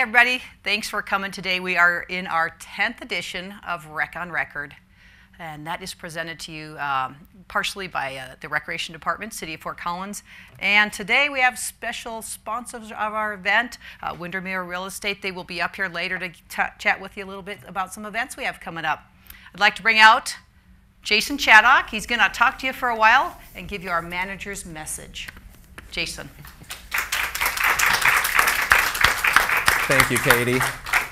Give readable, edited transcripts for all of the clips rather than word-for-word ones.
everybody. Thanks for coming today. We are in our 10th edition of Rec on Record, and that is presented to you partially by the Recreation Department, City of Fort Collins. And today we have special sponsors of our event, Windermere Real Estate. They will be up here later to chat with you a little bit about some events we have coming up. I'd like to bring out Jason Chaddock. He's going to talk to you for a while and give you our manager's message. Jason. Thank you, Katie.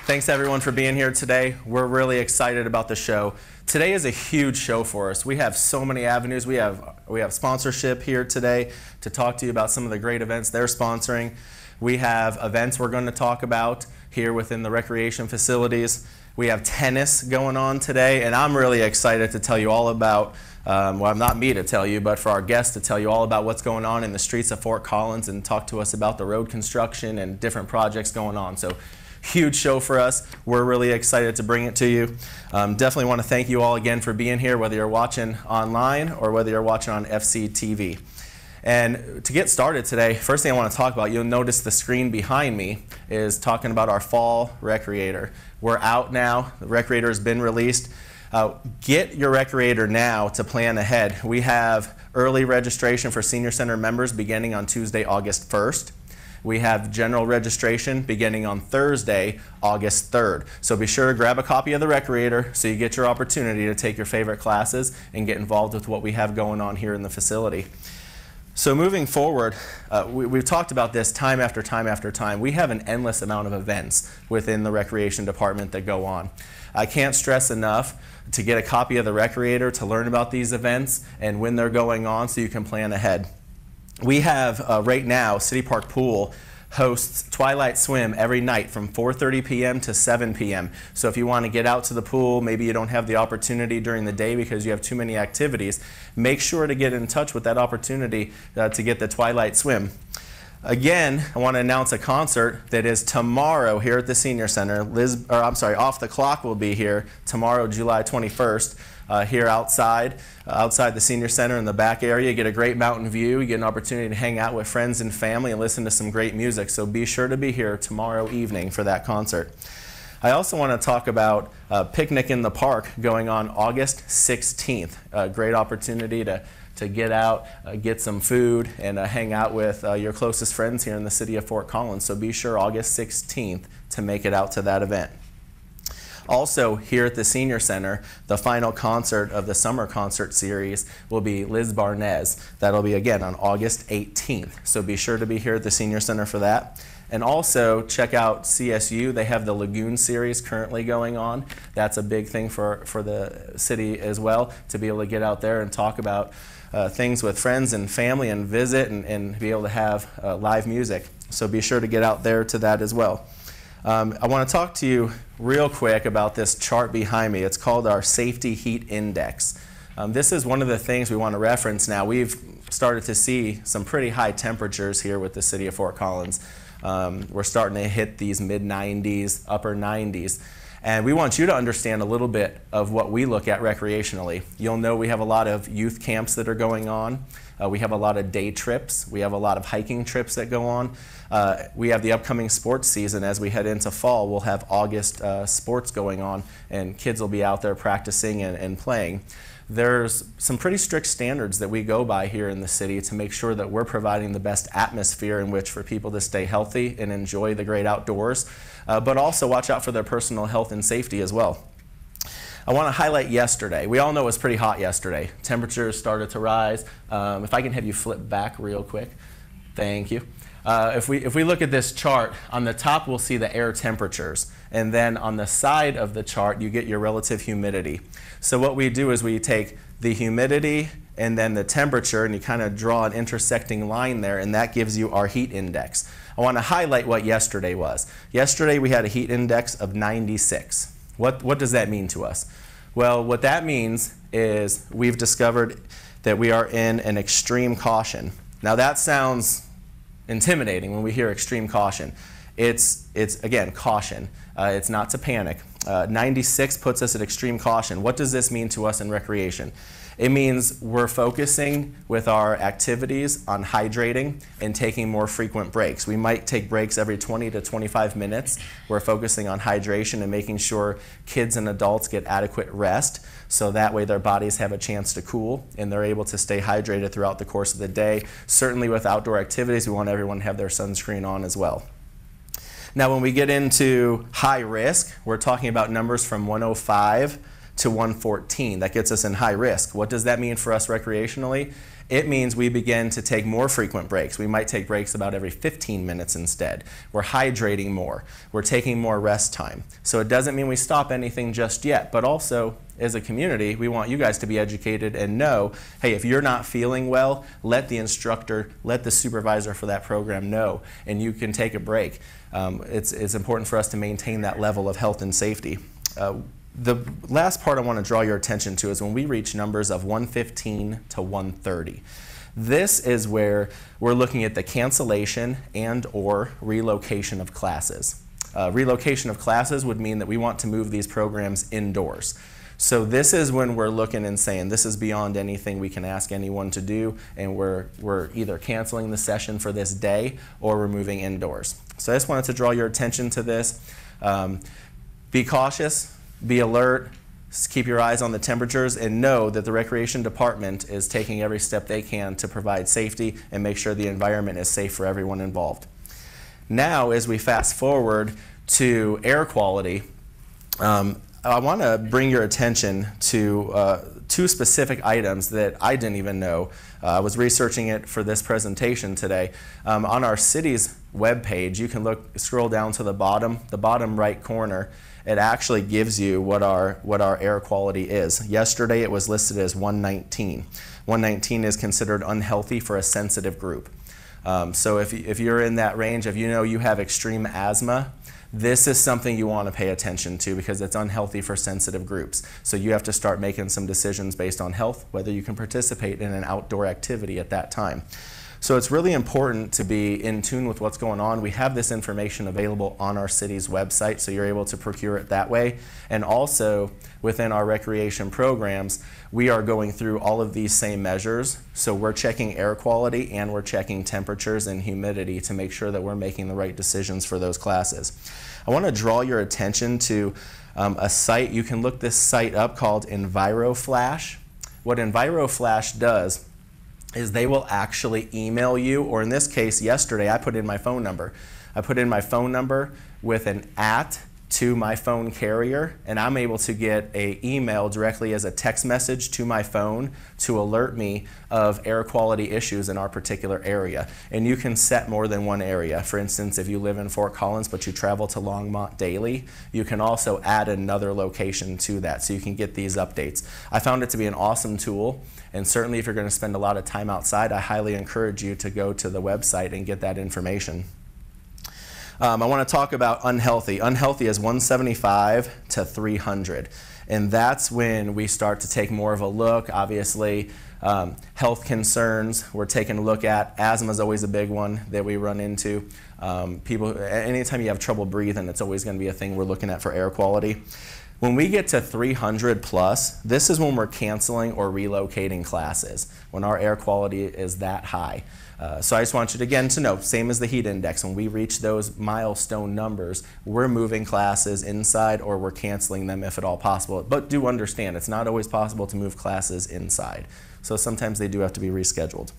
Thanks everyone for being here today. We're really excited about the show. Today is a huge show for us. We have so many avenues. We have sponsorship here today to talk to you about some of the great events they're sponsoring. We have events we're going to talk about here within the recreation facilities. We have tennis going on today, and I'm really excited to tell you all about, well, not me to tell you, but for our guests to tell you all about what's going on in the streets of Fort Collins and talk to us about the road construction and different projects going on. So, huge show for us. We're really excited to bring it to you. Definitely want to thank you all again for being here, whether you're watching online or whether you're watching on FCTV. And to get started today, first thing I want to talk about, you'll notice the screen behind me is talking about our fall Recreator. We're out now. The Recreator has been released. Get your Recreator now to plan ahead. We have early registration for Senior Center members beginning on Tuesday, August 1st. We have general registration beginning on Thursday, August 3rd. So be sure to grab a copy of the Recreator so you get your opportunity to take your favorite classes and get involved with what we have going on here in the facility. So moving forward, we've talked about this time after time after time. We have an endless amount of events within the Recreation Department that go on. I can't stress enough to get a copy of the Recreator to learn about these events and when they're going on so you can plan ahead. We have, right now, City Park Pool hosts Twilight Swim every night from 4:30 p.m. to 7 p.m. So if you want to get out to the pool, maybe you don't have the opportunity during the day because you have too many activities, make sure to get in touch with that opportunity to get the Twilight Swim. Again, I want to announce a concert that is tomorrow here at the Senior Center. Off the Clock will be here tomorrow, July 21st. Here outside the Senior Center in the back area. You get a great mountain view. You get an opportunity to hang out with friends and family and listen to some great music. So be sure to be here tomorrow evening for that concert. I also want to talk about Picnic in the Park going on August 16th. A great opportunity to get out, get some food, and hang out with your closest friends here in the city of Fort Collins. So be sure August 16th to make it out to that event. Also, here at the Senior Center, the final concert of the summer concert series will be Liz Barnez. That'll be, again, on August 18th. So be sure to be here at the Senior Center for that. And also, check out CSU. They have the Lagoon series currently going on. That's a big thing for the city as well, to be able to get out there and talk about things with friends and family and visit and be able to have live music. So be sure to get out there to that as well. I want to talk to you real quick about this chart behind me. It's called our Safety Heat Index. This is one of the things we want to reference now. We've started to see some pretty high temperatures here with the city of Fort Collins. We're starting to hit these mid-90s, upper 90s. And we want you to understand a little bit of what we look at recreationally. You'll know we have a lot of youth camps that are going on. We have a lot of day trips. We have a lot of hiking trips that go on. We have the upcoming sports season as we head into fall. We'll have August sports going on, and kids will be out there practicing and playing. There's some pretty strict standards that we go by here in the city to make sure that we're providing the best atmosphere in which for people to stay healthy and enjoy the great outdoors, but also watch out for their personal health and safety as well. I want to highlight yesterday. We all know it was pretty hot yesterday. Temperatures started to rise. If I can have you flip back real quick. Thank you. If we look at this chart, on the top we'll see the air temperatures, and then on the side of the chart you get your relative humidity. So what we do is we take the humidity and then the temperature, and you kind of draw an intersecting line there, and that gives you our heat index. I want to highlight what yesterday was. Yesterday we had a heat index of 96. What does that mean to us? Well, what that means is we've discovered that we are in an extreme caution. Now that sounds intimidating when we hear extreme caution. it's again, caution. It's not to panic. 96 puts us at extreme caution. What does this mean to us in recreation? It means we're focusing with our activities on hydrating and taking more frequent breaks. We might take breaks every 20 to 25 minutes. We're focusing on hydration and making sure kids and adults get adequate rest, so that way their bodies have a chance to cool and they're able to stay hydrated throughout the course of the day. Certainly with outdoor activities, we want everyone to have their sunscreen on as well. Now when we get into high risk, we're talking about numbers from 105 to 114. That gets us in high risk. What does that mean for us recreationally? It means we begin to take more frequent breaks. We might take breaks about every 15 minutes instead. We're hydrating more. We're taking more rest time. So it doesn't mean we stop anything just yet, but also as a community, we want you guys to be educated and know, hey, if you're not feeling well, let the instructor, let the supervisor for that program know, and you can take a break. It's important for us to maintain that level of health and safety. The last part I want to draw your attention to is when we reach numbers of 115 to 130. This is where we're looking at the cancellation and or relocation of classes. Relocation of classes would mean that we want to move these programs indoors. So this is when we're looking and saying this is beyond anything we can ask anyone to do, and we're either canceling the session for this day or we're moving indoors. So I just wanted to draw your attention to this. Be cautious. Be alert, keep your eyes on the temperatures, and know that the Recreation Department is taking every step they can to provide safety and make sure the environment is safe for everyone involved. Now, as we fast forward to air quality, I want to bring your attention to two specific items that I didn't even know. I was researching it for this presentation today. On our city's webpage, you can scroll down to the bottom right corner. It actually gives you what our air quality is. Yesterday it was listed as 119. 119 is considered unhealthy for a sensitive group. So if you're in that range, if you know you have extreme asthma, this is something you want to pay attention to because it's unhealthy for sensitive groups. So you have to start making some decisions based on health, whether you can participate in an outdoor activity at that time. So it's really important to be in tune with what's going on. We have this information available on our city's website, so you're able to procure it that way. And also, within our recreation programs, we are going through all of these same measures. So we're checking air quality and we're checking temperatures and humidity to make sure that we're making the right decisions for those classes. I want to draw your attention to a site. You can look this site up called EnviroFlash. What EnviroFlash does is they will actually email you, or in this case, yesterday, I put in my phone number. I put in my phone number with an @ to my phone carrier, and I'm able to get an email directly as a text message to my phone to alert me of air quality issues in our particular area. And you can set more than one area. For instance, if you live in Fort Collins but you travel to Longmont daily, you can also add another location to that so you can get these updates. I found it to be an awesome tool, and certainly if you're going to spend a lot of time outside, I highly encourage you to go to the website and get that information. I want to talk about unhealthy. Unhealthy is 175 to 300. And that's when we start to take more of a look. Obviously, health concerns we're taking a look at. Asthma is always a big one that we run into. Anytime you have trouble breathing, it's always going to be a thing we're looking at for air quality. When we get to 300 plus, this is when we're canceling or relocating classes, when our air quality is that high. So I just want you to, again, to know, same as the heat index, when we reach those milestone numbers, we're moving classes inside or we're canceling them if at all possible. But do understand, it's not always possible to move classes inside. So sometimes they do have to be rescheduled.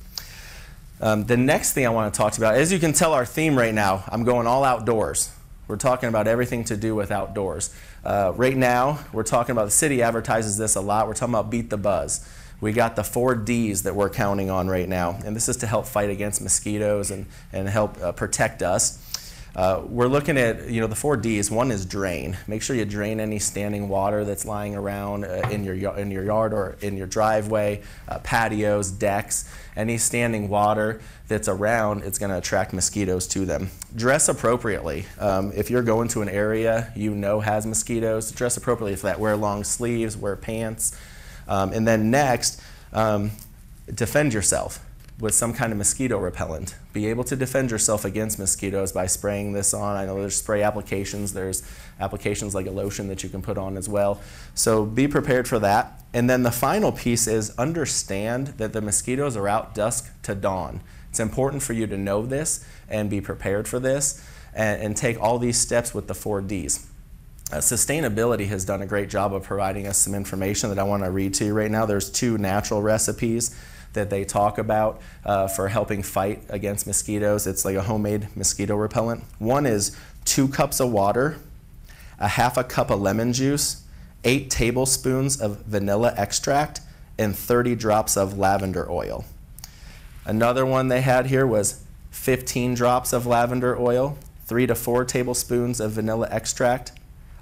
The next thing I want to talk about, as you can tell our theme right now, I'm going all outdoors. We're talking about everything to do with outdoors. Right now, we're talking about, the city advertises this a lot, we're talking about Beat the Buzz. We got the 4 Ds that we're counting on right now, and this is to help fight against mosquitoes and help protect us. We're looking at, the 4 Ds. One is drain. Make sure you drain any standing water that's lying around in your yard or in your driveway, patios, decks. Any standing water that's around, it's going to attract mosquitoes to them. Dress appropriately. If you're going to an area you know has mosquitoes, dress appropriately for that. Wear long sleeves, wear pants. And then next, defend yourself. with some kind of mosquito repellent. Be able to defend yourself against mosquitoes by spraying this on. I know there's spray applications. There's applications like a lotion that you can put on as well. So be prepared for that. And then the final piece is understand that the mosquitoes are out dusk to dawn. It's important for you to know this and be prepared for this and take all these steps with the 4 Ds. Sustainability has done a great job of providing us some information that I want to read to you right now. There's 2 natural recipes that they talk about for helping fight against mosquitoes. It's like a homemade mosquito repellent. One is 2 cups of water, a half a cup of lemon juice, 8 tablespoons of vanilla extract, and 30 drops of lavender oil. Another one they had here was 15 drops of lavender oil, 3 to 4 tablespoons of vanilla extract,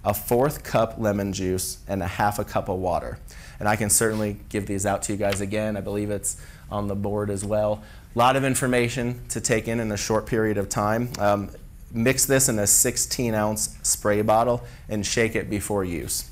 a 1/4 cup lemon juice, and a half a cup of water. And I can certainly give these out to you guys again. I believe it's on the board as well. A lot of information to take in a short period of time. Mix this in a 16-ounce spray bottle and shake it before use.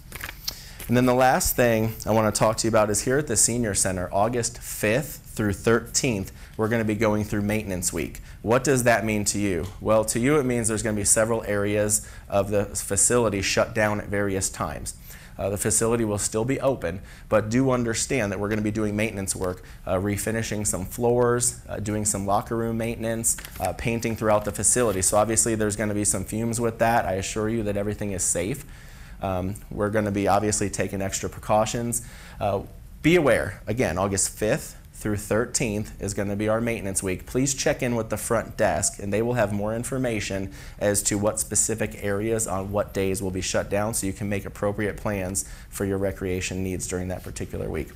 And then the last thing I want to talk to you about is here at the Senior Center, August 5th through 13th, we're going to be going through Maintenance Week. What does that mean to you? Well, to you it means there's going to be several areas of the facility shut down at various times. The facility will still be open, but do understand that we're going to be doing maintenance work, refinishing some floors, doing some locker room maintenance, painting throughout the facility. So obviously there's going to be some fumes with that. I assure you that everything is safe. We're going to be obviously taking extra precautions. Be aware, again, August 5th through 13th is going to be our maintenance week. Please check in with the front desk and they will have more information as to what specific areas on what days will be shut down so you can make appropriate plans for your recreation needs during that particular week.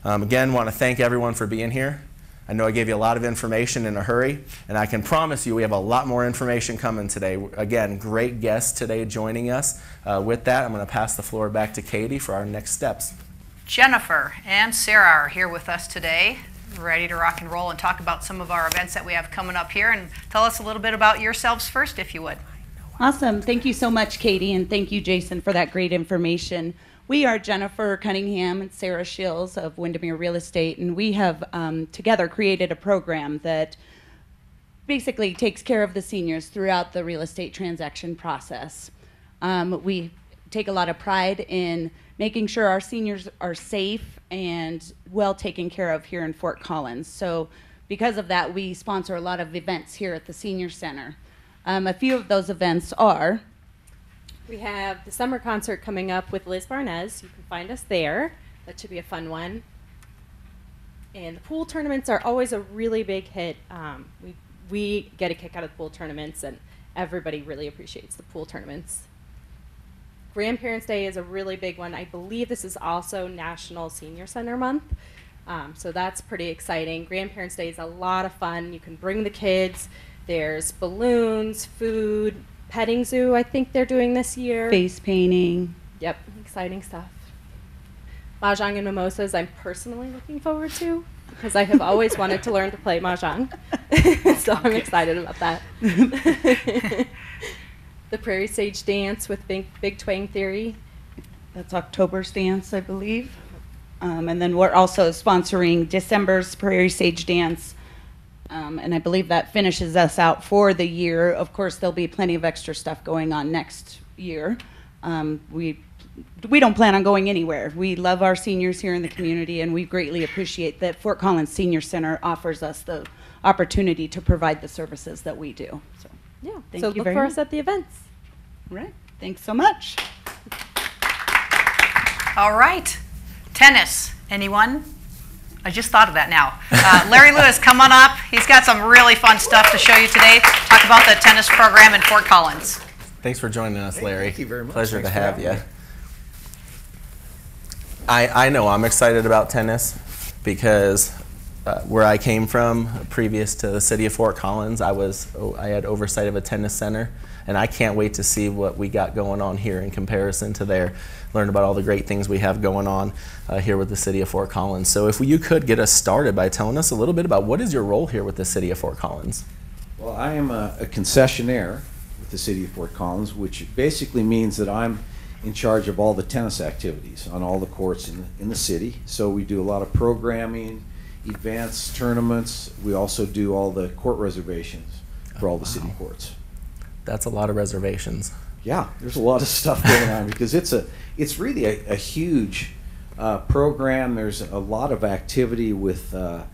Again, want to thank everyone for being here. I know I gave you a lot of information in a hurry, and I can promise you we have a lot more information coming today. Again, great guests today joining us. With that, I'm going to pass the floor back to Katie for our next steps. Jennifer and Sarah are here with us today, ready to rock and roll and talk about some of our events that we have coming up here. And tell us a little bit about yourselves first, if you would. Awesome. Thank you so much, Katie, and thank you, Jason, for that great information. We are Jennifer Cunningham and Sarah Shills of Windermere Real Estate, and we have together created a program that basically takes care of the seniors throughout the real estate transaction process. We take a lot of pride in making sure our seniors are safe and well taken care of here in Fort Collins. So because of that, we sponsor a lot of events here at the Senior Center. A few of those events are... We have the summer concert coming up with Liz Barnez. You can find us there. That should be a fun one. And the pool tournaments are always a really big hit. We get a kick out of the pool tournaments, and everybody really appreciates the pool tournaments. Grandparents' Day is a really big one. I believe this is also National Senior Center Month, so that's pretty exciting. Grandparents' Day is a lot of fun. You can bring the kids. There's balloons, food, petting zoo I think they're doing this year. Face painting. Yep, exciting stuff. Mahjong and mimosas I'm personally looking forward to because I have always wanted to learn to play Mahjong, so I'm excited about that. The Prairie Sage Dance with Big Twang Theory. That's October's dance, I believe. And then we're also sponsoring December's Prairie Sage Dance. And I believe that finishes us out for the year. Of course, there'll be plenty of extra stuff going on next year. We don't plan on going anywhere. We love our seniors here in the community, and we greatly appreciate that Fort Collins Senior Center offers us the opportunity to provide the services that we do. So, yeah, thank so you look very for much. us at the events. All right, thanks so much. All right, tennis. Anyone? I just thought of that now. Larry Lewis, come on up. He's got some really fun stuff to show you today. Talk about the tennis program in Fort Collins. Thanks for joining us, Larry. Thank you very much. Pleasure Thanks to for have having you. me. I know I'm excited about tennis because where I came from, previous to the city of Fort Collins, I had oversight of a tennis center, and I can't wait to see what we got going on here in comparison to there. Learn about all the great things we have going on here with the city of Fort Collins. So if you could get us started by telling us a little bit about what is your role here with the city of Fort Collins? Well, I am a concessionaire with the city of Fort Collins, which basically means that I'm in charge of all the tennis activities on all the courts in the city. So we do a lot of programming, events, tournaments. We also do all the court reservations for all the city courts. That's a lot of reservations. Yeah, there's a lot of stuff going on because it's really a huge program. There's a lot of activity with the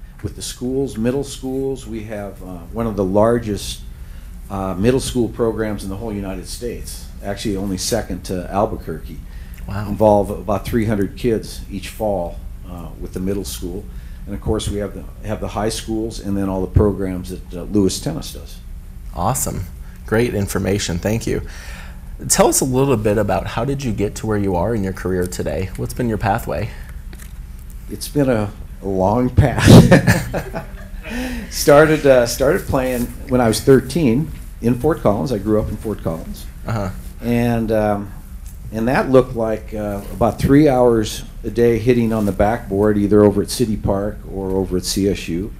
schools, middle schools. We have one of the largest middle school programs in the whole United States. Actually, only second to Albuquerque. Wow. Involve about 300 kids each fall with the middle school, and of course we have the high schools, and then all the programs that Lewis Tennis does. Awesome. Great information. Thank you. Tell us a little bit about how did you get to where you are in your career today? What's been your pathway? It's been a long path. Started playing when I was 13 in Fort Collins. I grew up in Fort Collins. Uh-huh. And that looked like about 3 hours a day hitting on the backboard, either over at City Park or over at CSU,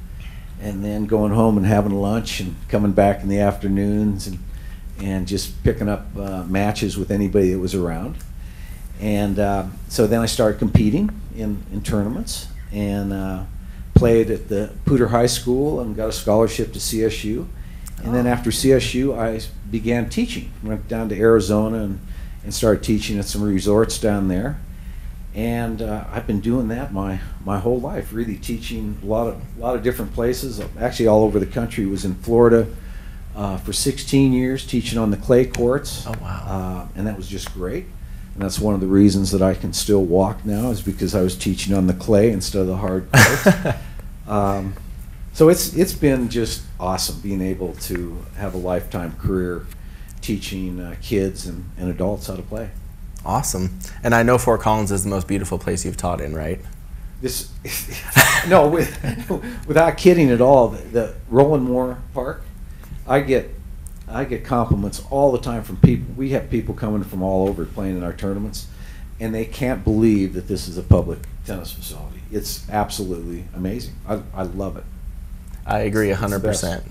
and then going home and having lunch and coming back in the afternoons and just picking up matches with anybody that was around. And so then I started competing in tournaments and played at the Poudre High School and got a scholarship to CSU. And then after CSU, I began teaching. Went down to Arizona and started teaching at some resorts down there. And I've been doing that my whole life, really teaching a lot of different places, actually all over the country. Was in Florida for 16 years, teaching on the clay courts. Oh, wow. And that was just great. And that's one of the reasons that I can still walk now, is because I was teaching on the clay instead of the hard courts. So it's been just awesome being able to have a lifetime career teaching kids and adults how to play. Awesome. And I know Fort Collins is the most beautiful place you've taught in, right? No, without kidding at all, the Roland Moore Park, I get compliments all the time from people. We have people coming from all over playing in our tournaments, and they can't believe that this is a public tennis facility. It's absolutely amazing. I love it. I agree 100%.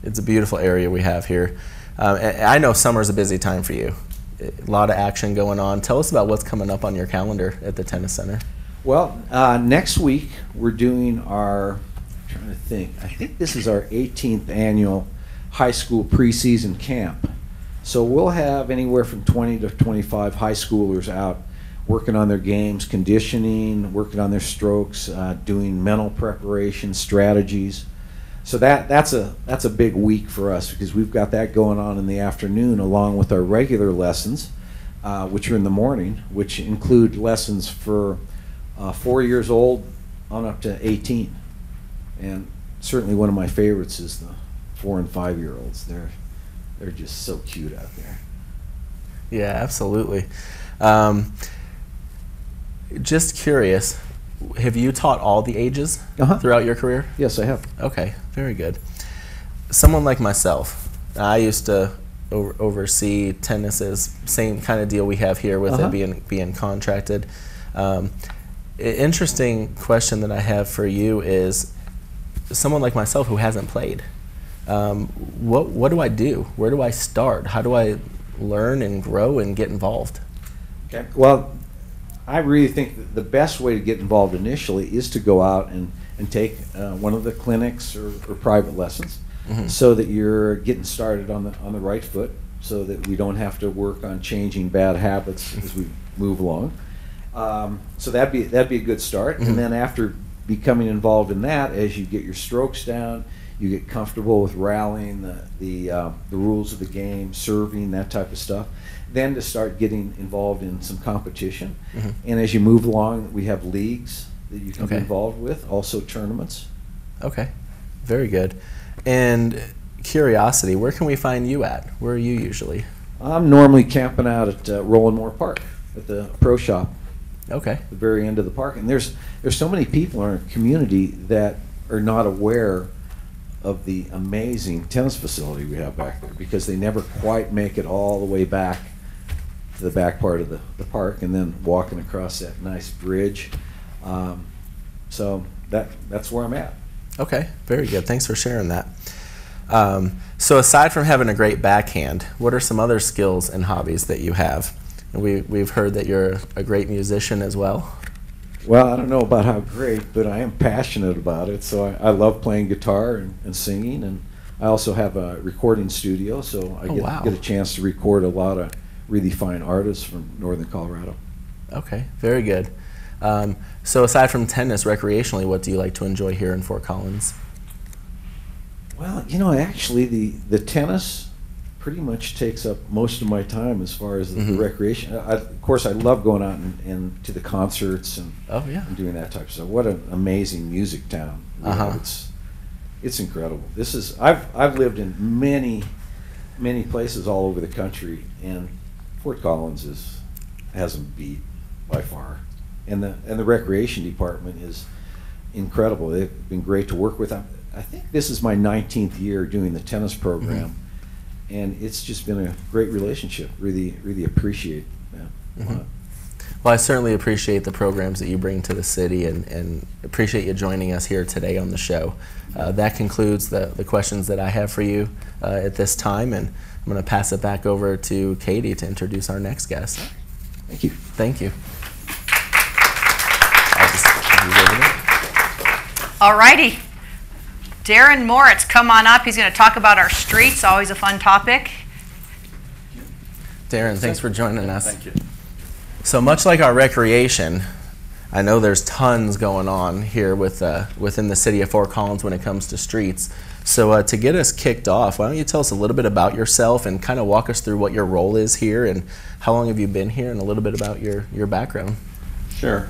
It's a beautiful area we have here. And I know summer's a busy time for you. A lot of action going on. Tell us about what's coming up on your calendar at the Tennis Center. Well, next week we're doing I'm trying to think, I think this is our 18th annual high school preseason camp. So we'll have anywhere from 20 to 25 high schoolers out working on their games, conditioning, working on their strokes, doing mental preparation, strategies. So that's a big week for us, because we've got that going on in the afternoon along with our regular lessons, which are in the morning, which include lessons for 4 years old on up to 18. And certainly one of my favorites is the 4 and 5 year olds. They're just so cute out there. Yeah, absolutely. Just curious, have you taught all the ages throughout your career? Yes, I have. Okay, very good. Someone like myself, I used to oversee tennis's same kind of deal we have here with it being contracted. Interesting question that I have for you is, someone like myself who hasn't played, what do I do? Where do I start? How do I learn and grow and get involved? Okay. Well, I really think that the best way to get involved initially is to go out and take one of the clinics or private lessons, so that you're getting started on the right foot, so that we don't have to work on changing bad habits as we move along. So that'd be a good start. And then after becoming involved in that, as you get your strokes down, you get comfortable with rallying, the rules of the game, serving, that type of stuff, then to start getting involved in some competition. And as you move along, we have leagues that you can be involved with, also tournaments. Okay, very good. And curiosity, where can we find you at? Where are you usually? I'm normally camping out at Roland Moore Park at the Pro Shop. Okay. At the very end of the park. And there's so many people in our community that are not aware of the amazing tennis facility we have back there, because they never quite make it all the way back to the back part of the park and then walking across that nice bridge. So that's where I'm at. Okay, very good. Thanks for sharing that. So aside from having a great backhand, what are some other skills and hobbies that you have? And we've heard that you're a great musician as well. Well, I don't know about how great, but I am passionate about it. So I love playing guitar and singing, and I also have a recording studio, so I get a chance to record a lot of really fine artists from northern Colorado. Okay, very good. So aside from tennis, recreationally, what do you like to enjoy here in Fort Collins? Well, actually the tennis pretty much takes up most of my time as far as the recreation. Of course, I love going out and to the concerts and, and doing that type of stuff. What an amazing music town. It's incredible. I've lived in many places all over the country, and Fort Collins has them beat by far. And the recreation department is incredible. They've been great to work with. I think this is my 19th year doing the tennis program, and it's just been a great relationship. Really appreciate that a lot. Well, I certainly appreciate the programs that you bring to the city, and appreciate you joining us here today on the show. That concludes the questions that I have for you at this time, and I'm going to pass it back over to Katie to introduce our next guest. Thank you. Thank you. All righty. Darren Moritz, come on up. He's going to talk about our streets, always a fun topic. Darren, thanks for joining us. Thank you. So much like our recreation, I know there's tons going on here within the city of Fort Collins when it comes to streets. So to get us kicked off, why don't you tell us a little bit about yourself and kind of walk us through what your role is here and how long have you been here and a little bit about your background. Sure.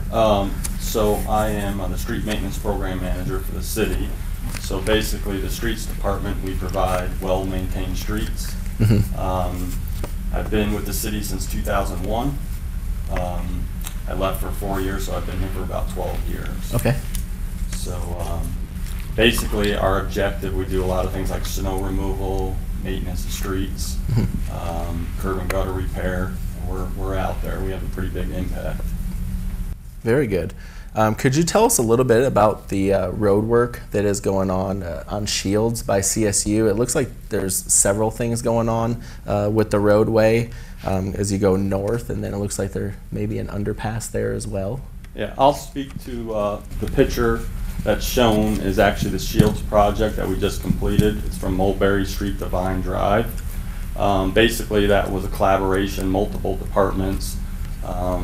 So I am the street maintenance program manager for the city. So basically the streets department, we provide well-maintained streets. I've been with the city since 2001. I left for 4 years, so I've been here for about 12 years. Okay. So basically our objective, we do a lot of things like snow removal, maintenance of streets, curb and gutter repair. We're out there. We have a pretty big impact. Very good. Could you tell us a little bit about the road work that is going on Shields by CSU? It looks like there's several things going on with the roadway as you go north, and then it looks like there may be an underpass there as well. Yeah, I'll speak to the picture that's shown is actually the Shields project that we just completed. It's from Mulberry Street to Vine Drive. Basically, that was a collaboration, multiple departments.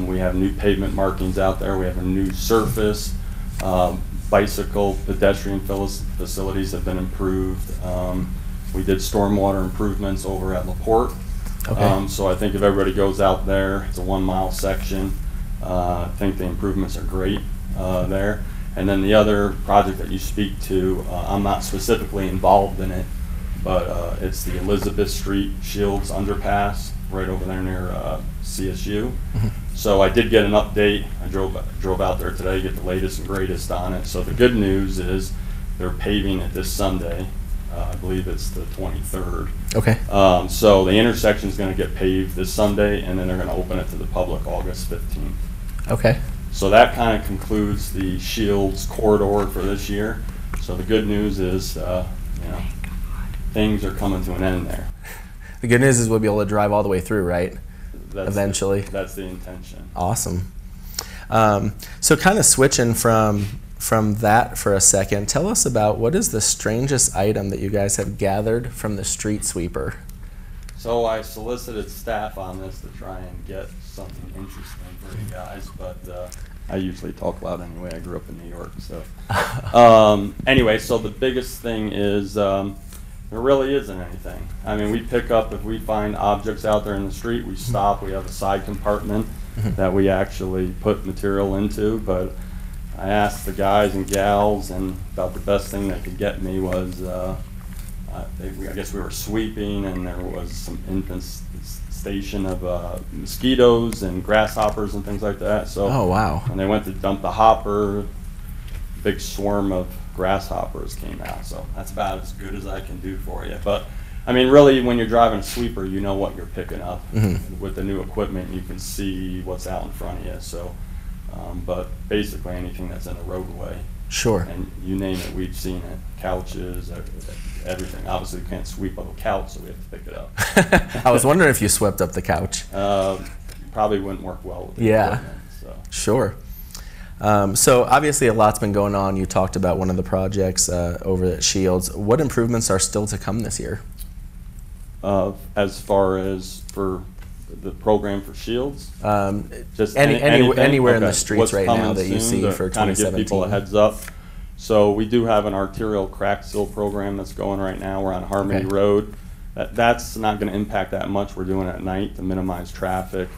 We have new pavement markings out there. We have a new surface. Bicycle, pedestrian facilities have been improved. We did stormwater improvements over at LaPorte. Okay. So I think if everybody goes out there, it's a 1 mile section. I think the improvements are great there. And then the other project that you speak to, I'm not specifically involved in it, but it's the Elizabeth Street Shields underpass right over there near CSU. So I did get an update. I drove out there today to get the latest and greatest on it. So the good news is they're paving it this Sunday. I believe it's the 23rd. Okay. So the intersection is going to get paved this Sunday, and then they're going to open it to the public August 15th. Okay. So that kind of concludes the Shields corridor for this year. So the good news is, things are coming to an end there. The good news is we'll be able to drive all the way through, right? Eventually. That's the intention. Awesome. So kind of switching from that for a second, tell us about what is the strangest item that you guys have gathered from the street sweeper? So I solicited staff on this to try and get something interesting for you guys, but I usually talk loud anyway. I grew up in New York, so. Anyway, so the biggest thing is there really isn't anything. I mean, we pick up, if we find objects out there in the street, we stop. We have a side compartment that we actually put material into, but I asked the guys and gals, and about the best thing they could get me was, I guess we were sweeping, and there was some infestation of mosquitoes and grasshoppers and things like that. So oh, wow. when they went to dump the hopper, a big swarm of grasshoppers came out. So that's about as good as I can do for you. But I mean, really, when you're driving a sweeper, you know what you're picking up. With the new equipment, you can see what's out in front of you. So, but basically anything that's in a roadway. Sure. And you name it, we've seen it. Couches, everything. Obviously, you can't sweep up a couch, so we have to pick it up. I was wondering if you swept up the couch. Probably wouldn't work well with the yeah. equipment. So. Sure. So obviously a lot's been going on. You talked about one of the projects over at Shields. What improvements are still to come this year? As far as for the program for Shields, just anywhere in Okay. the streets What's right now coming that you soon see to for kind of give 2017. people a heads up. So we do have an arterial crack seal program that's going right now. We're on Harmony Okay. Road. That's not going to impact that much. We're doing it at night to minimize traffic.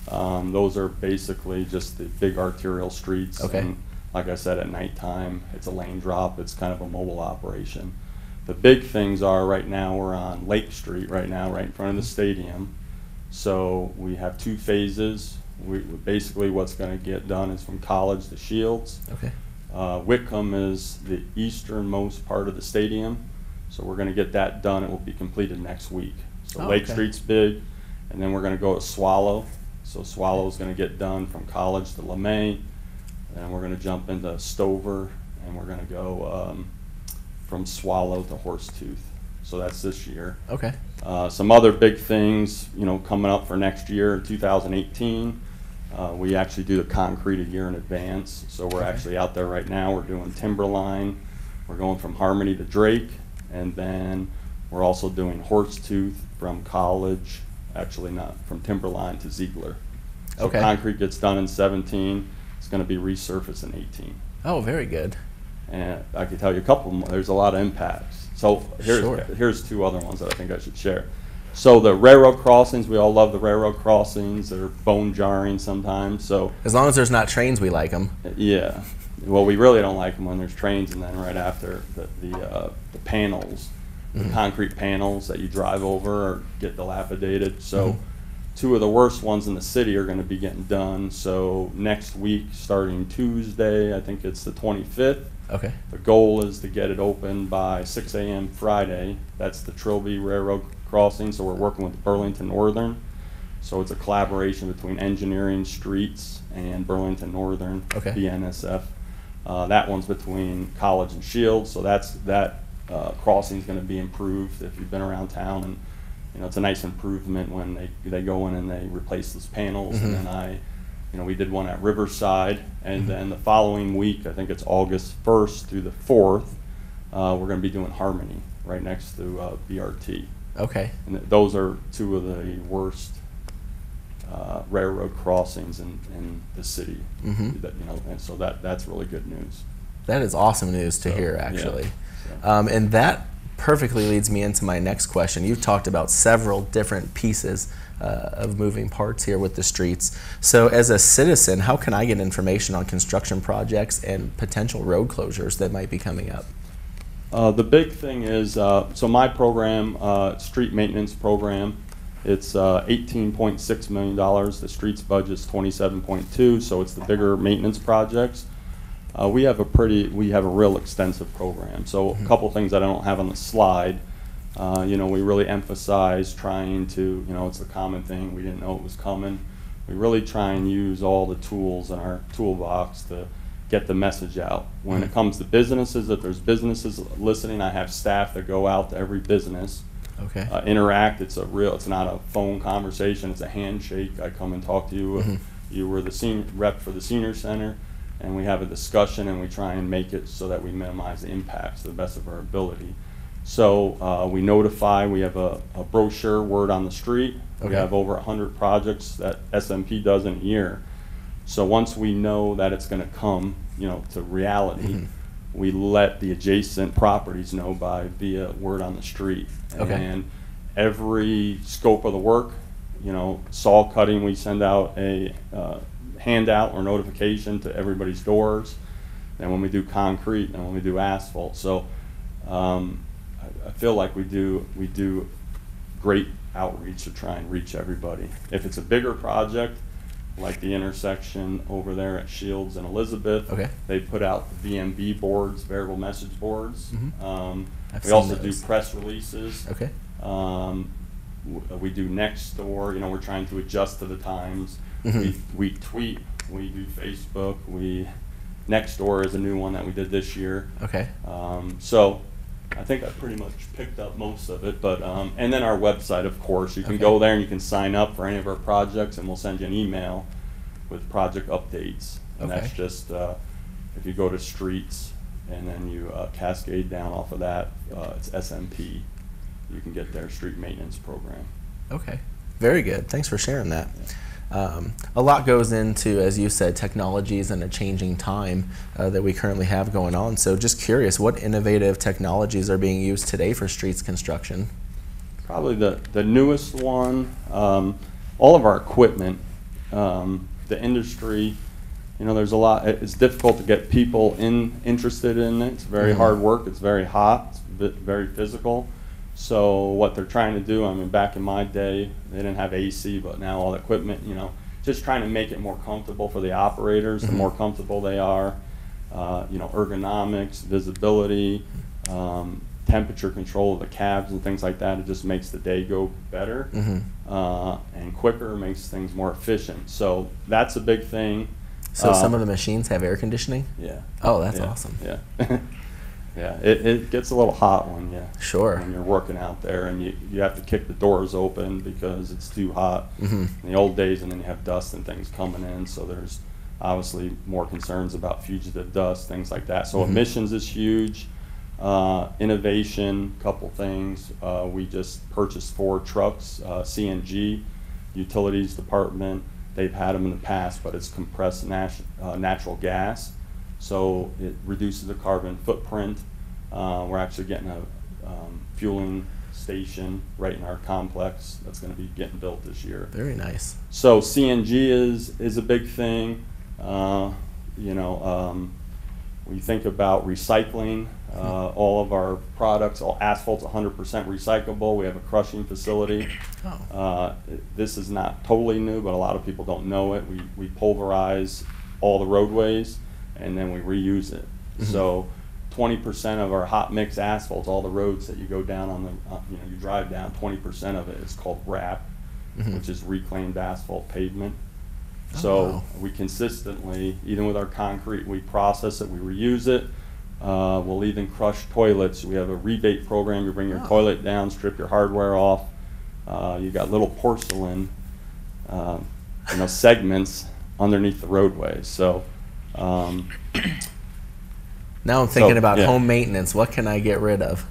Those are basically just the big arterial streets. Okay. And like I said, at nighttime, it's a lane drop. It's kind of a mobile operation. The big things are right now we're on Lake Street right now, right in front of the stadium. So we have 2 phases. Basically what's going to get done is from College to Shields. Okay. Whitcomb is the easternmost part of the stadium, so we're going to get that done. It will be completed next week. So Oh, Lake okay. Street's big, and then we're going to go to Swallow. So Swallow's going to get done from College to LeMay, and we're going to jump into Stover, and we're going to go from Swallow to Horsetooth. So that's this year. Okay. Some other big things, coming up for next year, 2018. We actually do the concrete a year in advance, so we're actually out there right now. We're doing Timberline. We're going from Harmony to Drake, and then we're also doing Horsetooth from College, actually not, from Timberline to Ziegler. So Okay. concrete gets done in 17. It's going to be resurfaced in 18. Oh, very good. And I can tell you a couple more. There's a lot of impacts. So Sure. here's 2 other ones that I think I should share. So the railroad crossings, we all love the railroad crossings. They're bone jarring sometimes. So As long as there's not trains, we like them. yeah, well, we really don't like them when there's trains, and then right after the panels, the concrete panels that you drive over or get dilapidated. So 2 of the worst ones in the city are going to be getting done. So next week, starting Tuesday, I think it's the 25th. Okay. The goal is to get it open by 6 a.m. Friday. That's the Trilby Railroad crossing, so we're working with Burlington Northern. So it's a collaboration between Engineering, Streets, and Burlington Northern, Okay. BNSF. That one's between College and Shields, so that crossing is going to be improved if you've been around town. And it's a nice improvement when they go in and they replace those panels. And then we did one at Riverside, and then the following week, I think it's August 1st through the 4th, we're going to be doing Harmony right next to BRT. Okay. And those are 2 of the worst railroad crossings in the city. That, and so that's really good news. That is awesome news to So, hear, yeah. actually. So. And that perfectly leads me into my next question. You've talked about several different pieces of moving parts here with the streets. So as a citizen, how can I get information on construction projects and potential road closures that might be coming up? The big thing is, so my program, street maintenance program, it's $18.6 million. The streets budget's $27.2, so it's the bigger maintenance projects. We have a real extensive program. So a couple things that I don't have on the slide. We really emphasize trying to, it's a common thing. We didn't know it was coming. We really try and use all the tools in our toolbox to get the message out. When it comes to businesses, if there's businesses listening, I have staff that go out to every business, Okay. interact. It's not a phone conversation, it's a handshake. I come and talk to you. You were the senior rep for the senior center, and we have a discussion, and we try and make it so that we minimize the impacts to the best of our ability. So we notify, we have a brochure, word on the street. We Okay. have over 100 projects that SMP does in a year. So once we know that it's going to come, to reality, we let the adjacent properties know via word on the street. Okay. And every scope of the work, saw cutting, we send out a handout or notification to everybody's doors. And when we do concrete, and when we do asphalt, so I feel like we do great outreach to try and reach everybody. If it's a bigger project, like the intersection over there at Shields and Elizabeth, Okay. they put out VMB boards, variable message boards. I've We seen also do those. press releases. Okay. We do next door. We're trying to adjust to the times. We tweet. We do Facebook. Next door is a new one that we did this year. Okay. So I think I pretty much picked up most of it. But and then our website, of course, you can Okay. go there and you can sign up for any of our projects, and we'll send you an email with project updates. And Okay. that's just, if you go to streets and then you cascade down off of that, it's SMP. You can get their street maintenance program. Okay, very good. Thanks for sharing that. A lot goes into, as you said, technologies and a changing time that we currently have going on. So just curious, what innovative technologies are being used today for streets construction? Probably the newest one, all of our equipment, the industry, you know, there's a lot, it's difficult to get people interested in it. It's very hard work, it's very hot, it's very physical. So what they're trying to do, I mean, back in my day, they didn't have AC, but now all the equipment, you know, just trying to make it more comfortable for the operators. The more comfortable they are, you know, ergonomics, visibility, temperature control of the cabs and things like that, it just makes the day go better and quicker, makes things more efficient. So that's a big thing. So some of the machines have air conditioning? Yeah. Oh, that's Yeah, awesome. Yeah. Yeah, it gets a little hot when Sure. when you're working out there, and you have to kick the doors open because it's too hot in the old days, and then you have dust and things coming in, so there's obviously more concerns about fugitive dust, things like that. So emissions is huge. Innovation, couple things. We just purchased 4 trucks, CNG, utilities department. They've had them in the past, but it's compressed natural gas. So it reduces the carbon footprint. We're actually getting a fueling station right in our complex that's going to be getting built this year. Very nice. So CNG is a big thing. You know, when you think about recycling, all of our products, all asphalt's 100% recyclable. We have a crushing facility. This is not totally new, but a lot of people don't know it. We pulverize all the roadways, and then we reuse it. So 20% of our hot mix asphalt, all the roads that you go down on the, you know, you drive down, 20% of it is called RAP, which is reclaimed asphalt pavement. So wow. we consistently, even with our concrete, we process it, we reuse it. We'll even crush toilets. We have a rebate program. You bring your toilet down, strip your hardware off. You got little porcelain, you know, segments underneath the roadway. So. Now I'm thinking about yeah. home maintenance. What can I get rid of?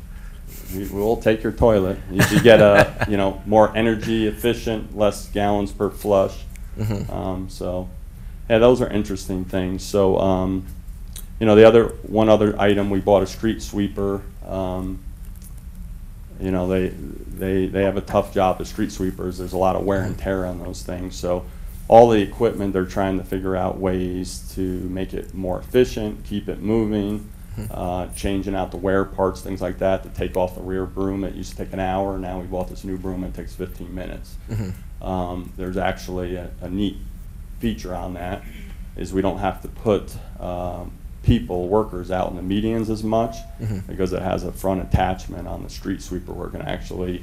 We will take your toilet. You should get a, you know, more energy efficient, less gallons per flush. So, yeah, those are interesting things. So, you know, one other item, we bought a street sweeper. You know, they have a tough job as street sweepers. There's a lot of wear and tear on those things. So all the equipment, they're trying to figure out ways to make it more efficient, keep it moving, changing out the wear parts, things like that, to take off the rear broom. It used to take an hour. Now we bought this new broom, it takes 15 minutes. There's actually a neat feature on that, is we don't have to put workers out in the medians as much, because it has a front attachment on the street sweeper where it can actually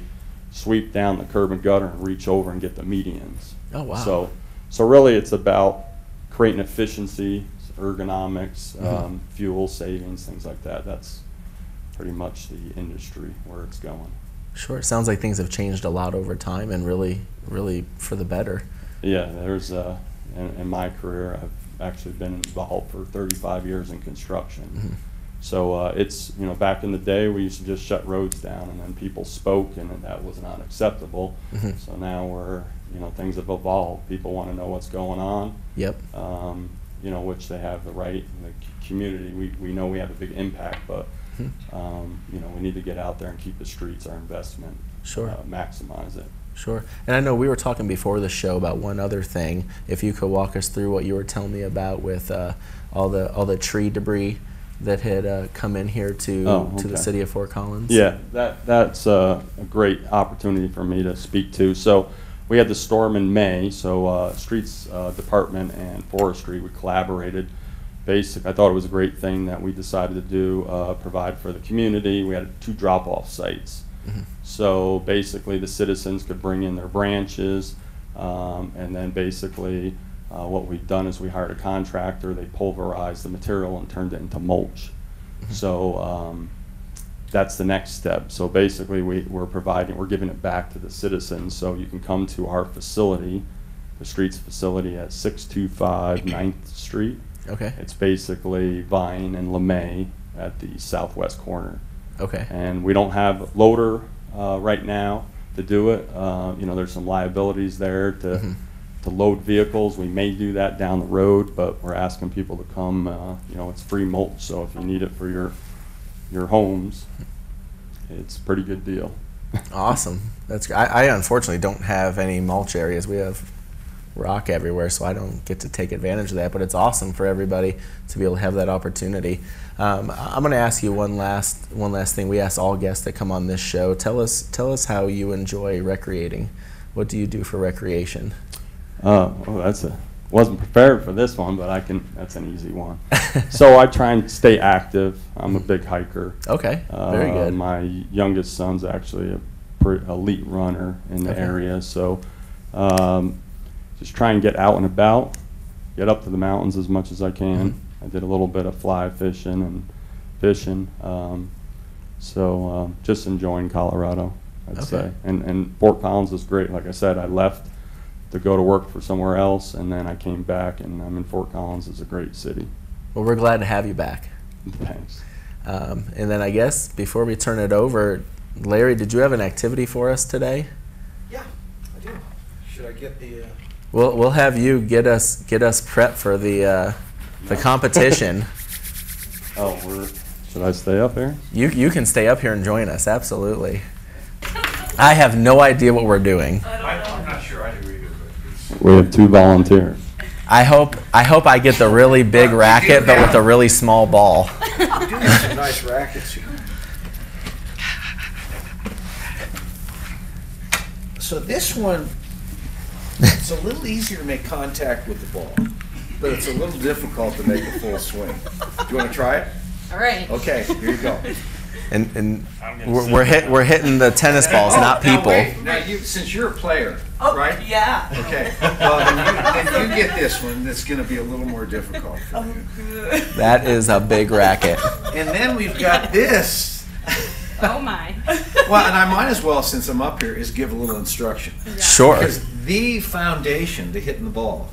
sweep down the curb and gutter and reach over and get the medians. Oh, wow. So really it's about creating efficiency, ergonomics, fuel savings, things like that. That's pretty much the industry where it's going. Sure. It sounds like things have changed a lot over time and really, really for the better. Yeah, there's in my career, I've actually been involved for 35 years in construction. So it's, you know, back in the day we used to just shut roads down and then people spoke and that was not acceptable. So now you know, things have evolved. People want to know what's going on. Yep. You know, which they have the right in the community. We know we have a big impact, but you know, we need to get out there and keep the streets our investment. Sure. Maximize it. Sure. And I know we were talking before the show about one other thing. If you could walk us through what you were telling me about with all the tree debris that had come in here to the city of Fort Collins. Yeah, that's a great opportunity for me to speak to. So we had the storm in May. So Streets Department and Forestry, we collaborated. I thought it was a great thing that we decided to do, provide for the community. We had 2 drop-off sites. So basically the citizens could bring in their branches, and then basically what we've done is we hired a contractor. They pulverized the material and turned it into mulch. So that's the next step. So basically we're giving it back to the citizens. So you can come to our facility, the Streets facility at 625 9th Street. Okay. It's basically Vine and LeMay at the southwest corner. Okay. And we don't have loader right now to do it. There's some liabilities there to load vehicles. We may do that down the road, but we're asking people to come. It's free mulch, so if you need it for your homes, it's a pretty good deal. Awesome. That's. I unfortunately don't have any mulch areas. We have rock everywhere, so I don't get to take advantage of that. But it's awesome for everybody to be able to have that opportunity. I'm going to ask you one last thing. We ask all guests that come on this show. Tell us how you enjoy recreating. What do you do for recreation? Wasn't prepared for this one, but that's an easy one. So I try and stay active. I'm a big hiker. Okay, very good. My youngest son's actually a pretty elite runner in the area, so just try and get out and about, get up to the mountains as much as I can. I did a little bit of fly fishing and fishing, so just enjoying Colorado, I'd say. And Fort Collins is great. Like I said, I left to go to work for somewhere else, and then I came back, and I'm in Fort Collins. It's a great city. Well, we're glad to have you back. Thanks. And then I guess before we turn it over, Larry, did you have an activity for us today? Yeah, I do. Should I get the? We'll have you get us prepped for the competition. Should I stay up here? You can stay up here and join us. Absolutely. I have no idea what we're doing. I'm not sure I do either. We have 2 volunteers. I hope I get the really big racket, but with a really small ball. We do have some nice rackets here. So this one, it's a little easier to make contact with the ball, but it's a little difficult to make a full swing. Do you want to try it? All right. Okay, here you go. And we're hitting the tennis balls, not people. Now, since you're a player, right? Yeah. Okay. Well, then you get this one. That's going to be a little more difficult for you. That is a big racket. And then we've got this. Oh my. Well, and I might as well, since I'm up here, is give a little instruction. Sure. Because the foundation to hitting the ball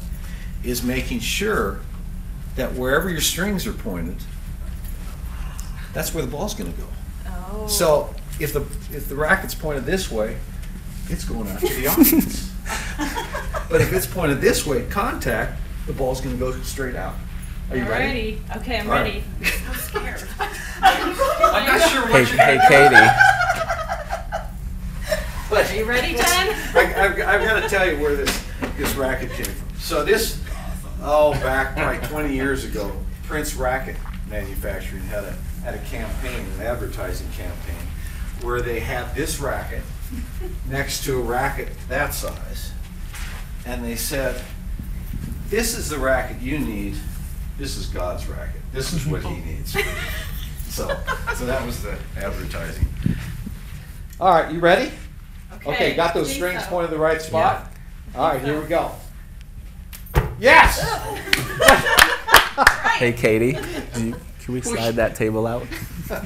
is making sure that wherever your strings are pointed, that's where the ball's going to go. Oh. So if the racket's pointed this way, it's going after the audience. But if it's pointed this way, contact, the ball's going to go straight out. Are you ready? Alrighty. Okay, I'm All right. ready. I'm so scared. I'm not sure what Hey, Katie. Are you ready, Jen? I've got to tell you where this racket came from. So this, back probably 20 years ago, Prince Racket Manufacturing had a campaign, an advertising campaign, where they had this racket next to a racket that size, and they said, "This is the racket you need. This is God's racket. This is what He needs." So that was the advertising. All right, you ready? Okay, got those strings pointed the right spot? Yeah. All right, here we go. Yes! Hey, Katie. Can we slide that table out? All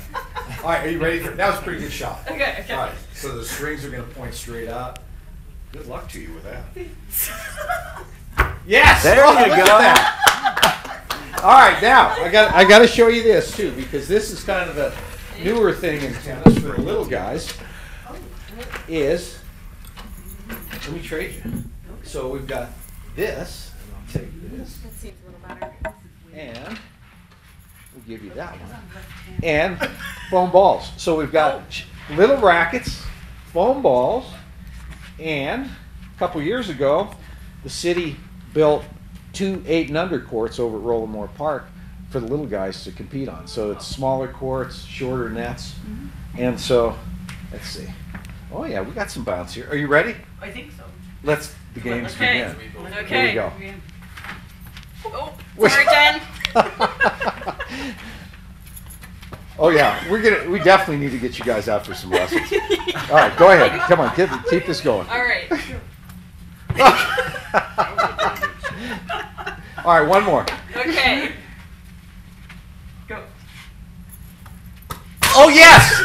right, are you ready? That was a pretty good shot. Okay. All right, so the strings are going to point straight out. Good luck to you with that. Yes! There you look go. at that. All right, now I got to show you this too, because this is kind of the newer thing in tennis for the little guys. Is let me trade you. So we've got this, and I'll take this, That seems a little better. and we'll give you that one, and foam balls. So we've got little rackets, foam balls, and a couple years ago, the city built 2 8-and-under courts over at Rollamore Park for the little guys to compete on. So it's smaller courts, shorter nets, and so let's see. Oh yeah, we got some bounce here. Are you ready? I think so. The games Okay. begin. Okay. Here we go. Oh, sorry, Jen. Oh yeah, we definitely need to get you guys out for some lessons. All right, go ahead. Come on, keep this going. All right. All right, one more. Okay. Go. Oh yes!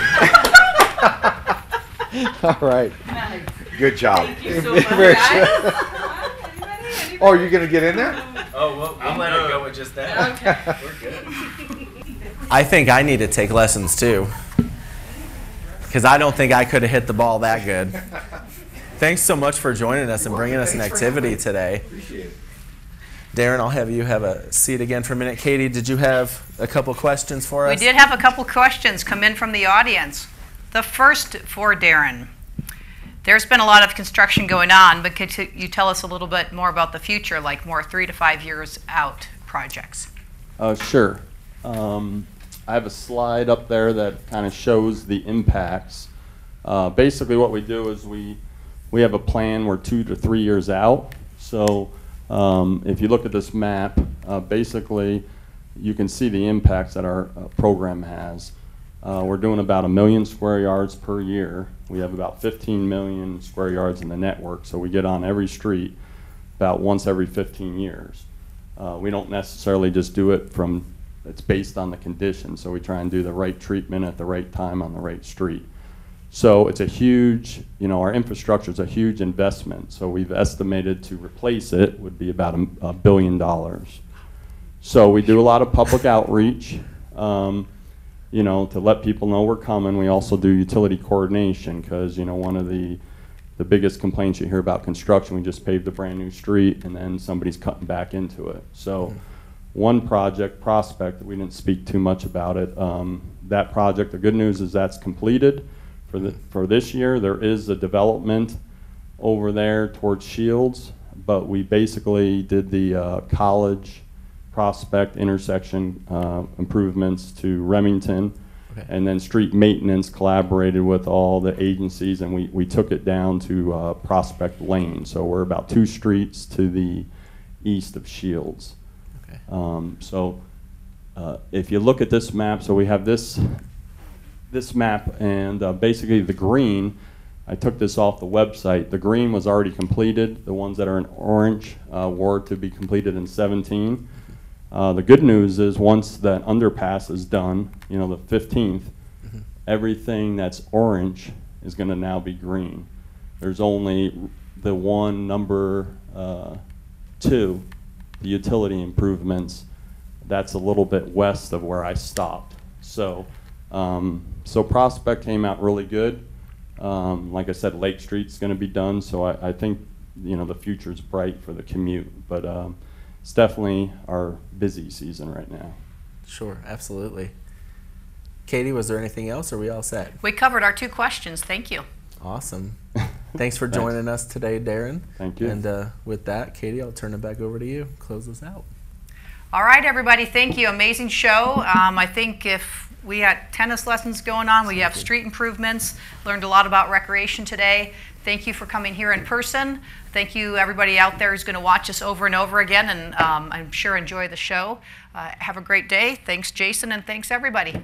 All right. Nice. Good job. Thank you so much, Very guys. good. Anybody? Oh, you're gonna get in there? Oh, well, we'll let it go with just that. Okay. We're good. I think I need to take lessons too, because I don't think I could have hit the ball that good. Thanks so much for joining us and bringing us an activity today. Appreciate it. Darren, I'll have you have a seat again for a minute. Katie, did you have a couple questions for We us? did have a couple questions come in from the audience. The first for Darren. There's been a lot of construction going on, but could you tell us a little bit more about the future, like more 3 to 5 years out projects? Sure. I have a slide up there that kind of shows the impacts. Basically what we do is we have a plan, we're 2 to 3 years out. So if you look at this map, basically you can see the impacts that our program has. We're doing about 1 million square yards per year. We have about 15 million square yards in the network, so we get on every street about once every 15 years. We don't necessarily just do it from, it's based on the condition, so we try and do the right treatment at the right time on the right street. So it's a huge, our infrastructure is a huge investment, so we've estimated to replace it would be about $1 billion. So we do a lot of public outreach, to let people know we're coming. We also do utility coordination because, one of the biggest complaints you hear about construction, we just paved a brand new street and then somebody's cutting back into it. So one project, Prospect, we didn't speak too much about it. That project, the good news is that's completed for this year. There is a development over there towards Shields, but we basically did the College Prospect intersection improvements to Remington, and then street maintenance collaborated with all the agencies, and we took it down to Prospect Lane. So we're about 2 streets to the east of Shields. Okay. If you look at this map, so we have this map, and basically the green, I took this off the website. The green was already completed. The ones that are in orange were to be completed in 17. The good news is once that underpass is done, the 15th, everything that's orange is going to now be green. There's only the one number 2, the utility improvements. That's a little bit west of where I stopped. So Prospect came out really good. Like I said, Lake Street's going to be done, so I think the future's bright for the commute. But it's definitely our busy season right now. Sure, absolutely. Katie, was there anything else, or are we all set? We covered our 2 questions. Thank you. Awesome. Thanks for joining us today, Darren. Thank you. And with that, Katie, I'll turn it back over to you. Close us out. All right, everybody, thank you. Amazing show. I think if we had tennis lessons going on, we have street improvements, learned a lot about recreation today. Thank you for coming here in person. Thank you, everybody out there who's going to watch us over and over again, and I'm sure enjoy the show. Have a great day. Thanks, Jason, and thanks, everybody.